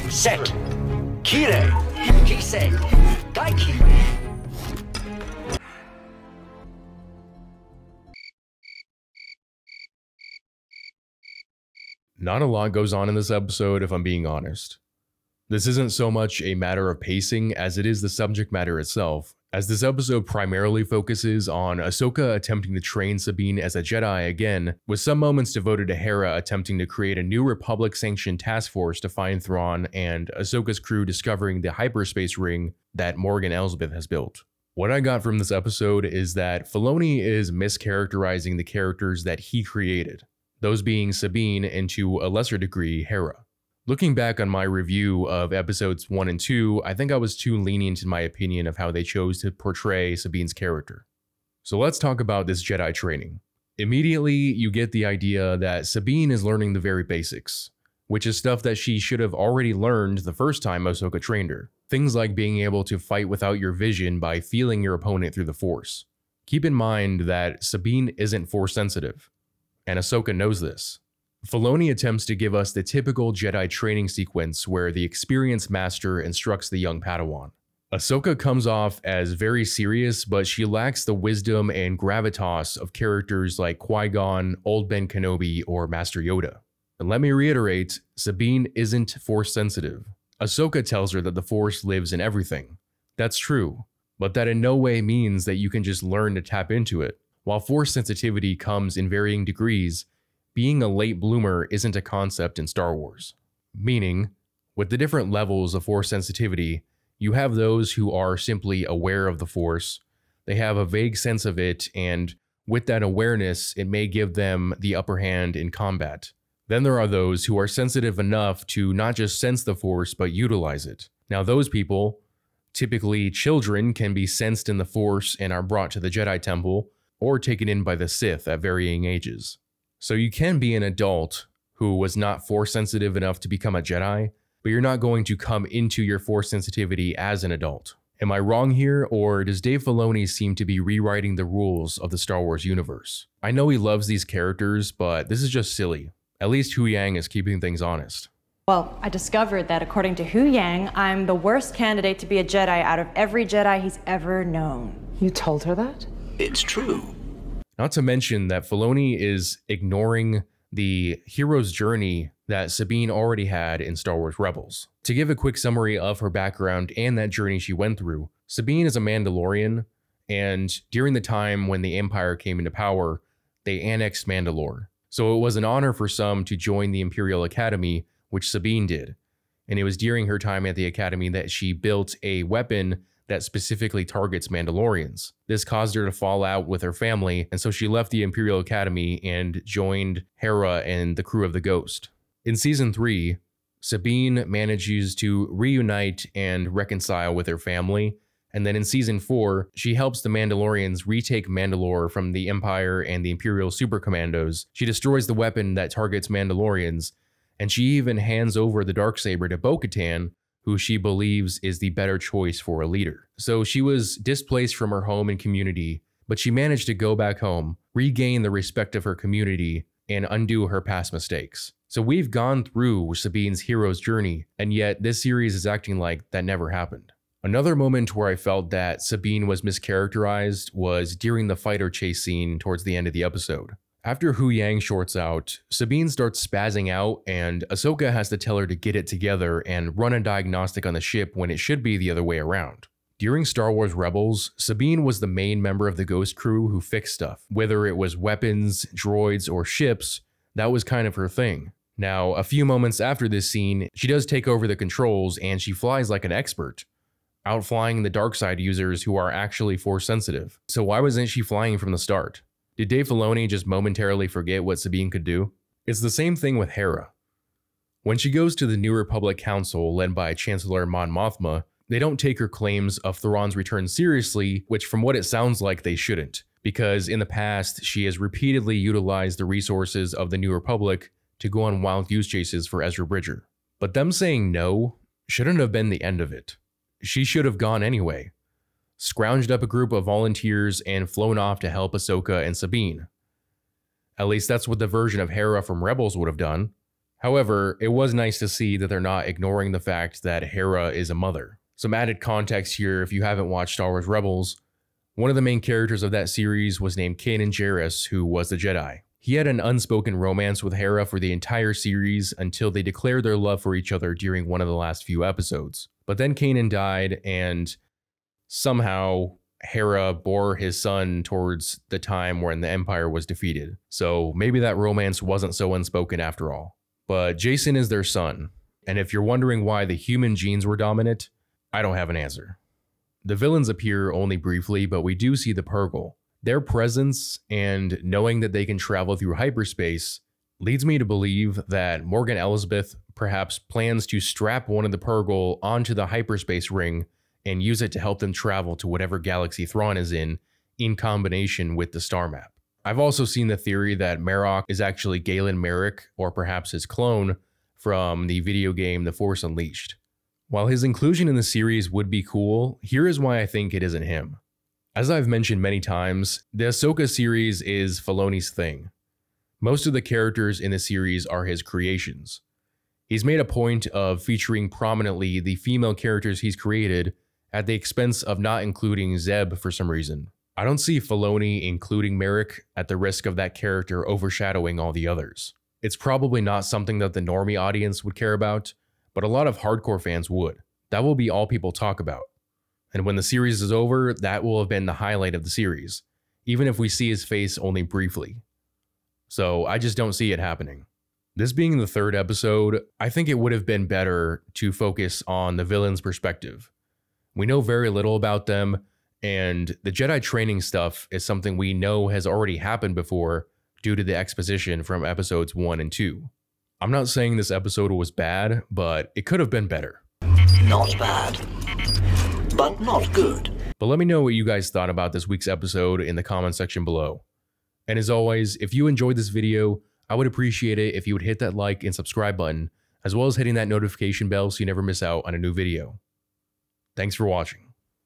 set, kire, kise, daiki. Not a lot goes on in this episode, if I'm being honest. This isn't so much a matter of pacing as it is the subject matter itself, as this episode primarily focuses on Ahsoka attempting to train Sabine as a Jedi again, with some moments devoted to Hera attempting to create a new Republic-sanctioned task force to find Thrawn, and Ahsoka's crew discovering the hyperspace ring that Morgan Elsbeth has built. What I got from this episode is that Filoni is mischaracterizing the characters that he created, those being Sabine and to a lesser degree Hera. Looking back on my review of episodes 1 and 2, I think I was too lenient in my opinion of how they chose to portray Sabine's character. So let's talk about this Jedi training. Immediately, you get the idea that Sabine is learning the very basics, which is stuff that she should have already learned the first time Ahsoka trained her. Things like being able to fight without your vision by feeling your opponent through the Force. Keep in mind that Sabine isn't Force sensitive, and Ahsoka knows this. Filoni attempts to give us the typical Jedi training sequence where the experienced master instructs the young Padawan. Ahsoka comes off as very serious, but she lacks the wisdom and gravitas of characters like Qui-Gon, Old Ben Kenobi, or Master Yoda. And let me reiterate, Sabine isn't Force sensitive. Ahsoka tells her that the Force lives in everything. That's true, but that in no way means that you can just learn to tap into it. While Force sensitivity comes in varying degrees, being a late bloomer isn't a concept in Star Wars. Meaning, with the different levels of Force sensitivity, you have those who are simply aware of the Force, they have a vague sense of it, and with that awareness, it may give them the upper hand in combat. Then there are those who are sensitive enough to not just sense the Force, but utilize it. Now those people, typically children, can be sensed in the Force and are brought to the Jedi Temple, or taken in by the Sith at varying ages. So you can be an adult who was not Force sensitive enough to become a Jedi, but you're not going to come into your Force sensitivity as an adult. Am I wrong here, or does Dave Filoni seem to be rewriting the rules of the Star Wars universe? I know he loves these characters, but this is just silly. At least Hu Yang is keeping things honest. Well, I discovered that according to Hu Yang, I'm the worst candidate to be a Jedi out of every Jedi he's ever known. You told her that? It's true. Not to mention that Filoni is ignoring the hero's journey that Sabine already had in Star Wars Rebels. To give a quick summary of her background and that journey she went through, Sabine is a Mandalorian, and during the time when the Empire came into power, they annexed Mandalore. So it was an honor for some to join the Imperial Academy, which Sabine did. And it was during her time at the Academy that she built a weapon that specifically targets Mandalorians. This caused her to fall out with her family, and so she left the Imperial Academy and joined Hera and the crew of the Ghost. In Season 3, Sabine manages to reunite and reconcile with her family, and then in Season 4, she helps the Mandalorians retake Mandalore from the Empire and the Imperial Super Commandos. She destroys the weapon that targets Mandalorians, and she even hands over the Darksaber to Bo-Katan, who she believes is the better choice for a leader. So she was displaced from her home and community, but she managed to go back home, regain the respect of her community, and undo her past mistakes. So we've gone through Sabine's hero's journey, and yet this series is acting like that never happened. Another moment where I felt that Sabine was mischaracterized was during the fighter chase scene towards the end of the episode. After Hu Yang shorts out, Sabine starts spazzing out, and Ahsoka has to tell her to get it together and run a diagnostic on the ship when it should be the other way around. During Star Wars Rebels, Sabine was the main member of the Ghost crew who fixed stuff. Whether it was weapons, droids, or ships, that was kind of her thing. Now, a few moments after this scene, she does take over the controls and she flies like an expert, outflying the dark side users who are actually Force sensitive. So why wasn't she flying from the start? Did Dave Filoni just momentarily forget what Sabine could do? It's the same thing with Hera. When she goes to the New Republic Council led by Chancellor Mon Mothma, they don't take her claims of Thrawn's return seriously, which from what it sounds like they shouldn't, because in the past she has repeatedly utilized the resources of the New Republic to go on wild goose chases for Ezra Bridger. But them saying no shouldn't have been the end of it. She should have gone anyway, scrounged up a group of volunteers and flown off to help Ahsoka and Sabine. At least that's what the version of Hera from Rebels would have done. However, it was nice to see that they're not ignoring the fact that Hera is a mother. Some added context here if you haven't watched Star Wars Rebels. One of the main characters of that series was named Kanan Jarrus, who was the Jedi. He had an unspoken romance with Hera for the entire series until they declared their love for each other during one of the last few episodes. But then Kanan died, and somehow Hera bore his son towards the time when the Empire was defeated. So maybe that romance wasn't so unspoken after all. But Jacen is their son, and if you're wondering why the human genes were dominant, I don't have an answer. The villains appear only briefly, but we do see the Purrgil. Their presence and knowing that they can travel through hyperspace leads me to believe that Morgan Elsbeth perhaps plans to strap one of the Purrgil onto the hyperspace ring and use it to help them travel to whatever galaxy Thrawn is in combination with the star map. I've also seen the theory that Marok is actually Galen Marek, or perhaps his clone, from the video game The Force Unleashed. While his inclusion in the series would be cool, here is why I think it isn't him. As I've mentioned many times, the Ahsoka series is Filoni's thing. Most of the characters in the series are his creations. He's made a point of featuring prominently the female characters he's created at the expense of not including Zeb for some reason. I don't see Filoni including Marek at the risk of that character overshadowing all the others. It's probably not something that the normie audience would care about, but a lot of hardcore fans would. That will be all people talk about. And when the series is over, that will have been the highlight of the series, even if we see his face only briefly. So I just don't see it happening. This being the third episode, I think it would have been better to focus on the villain's perspective. We know very little about them, and the Jedi training stuff is something we know has already happened before due to the exposition from episodes 1 and 2. I'm not saying this episode was bad, but it could have been better. Not bad, but not good. But let me know what you guys thought about this week's episode in the comment section below. And as always, if you enjoyed this video, I would appreciate it if you would hit that like and subscribe button, as well as hitting that notification bell so you never miss out on a new video. Thanks for watching.